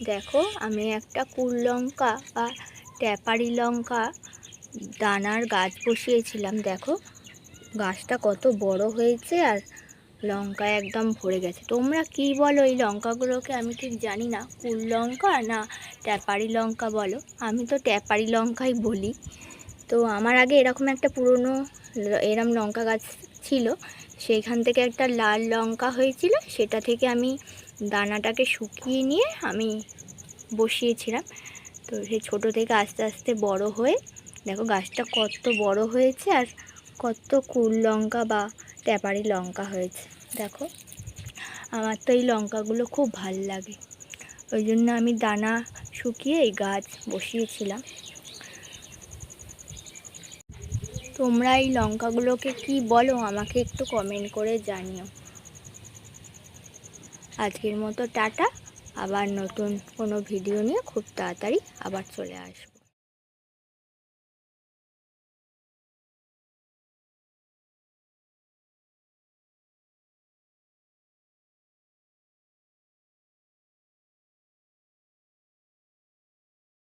দেখো আমি একটা কুল লঙ্কা বা ট্যাপারি লঙ্কা দানার গাছ বসিয়েছিলাম। দেখো গাছটা কত বড় হয়েছে আর লঙ্কা একদম ভরে গেছে। তোমরা কি বলো এই লঙ্কাগুলোকে? আমি ঠিক জানি না কুল লঙ্কা না ট্যাপারি লঙ্কা বলো। আমি তো ট্যাপারি লঙ্কাই বলি। তো আমার আগে এরকম একটা পুরনো এরম লঙ্কা গাছ ছিল, সেইখান থেকে একটা লাল লঙ্কা হয়েছিল। সেটা থেকে আমি দানাটাকে শুকিয়ে নিয়ে আমি বসিয়েছিলাম। তো সেই ছোটো থেকে আস্তে আস্তে বড় হয়ে দেখো গাছটা কত বড় হয়েছে আর কত কুল লঙ্কা বা ট্যাপারি লঙ্কা হয়েছে। দেখো আমার তো এই লঙ্কাগুলো খুব ভাল লাগে, ওই জন্য আমি দানা শুকিয়ে এই গাছ বসিয়েছিলাম। তোমরা এই লঙ্কাগুলোকে কি বলো আমাকে একটু কমেন্ট করে জানিও। আজকের মতো টাটা, আবার নতুন কোনো ভিডিও নিয়ে খুব তাড়াতাড়ি আবার চলে আসবো।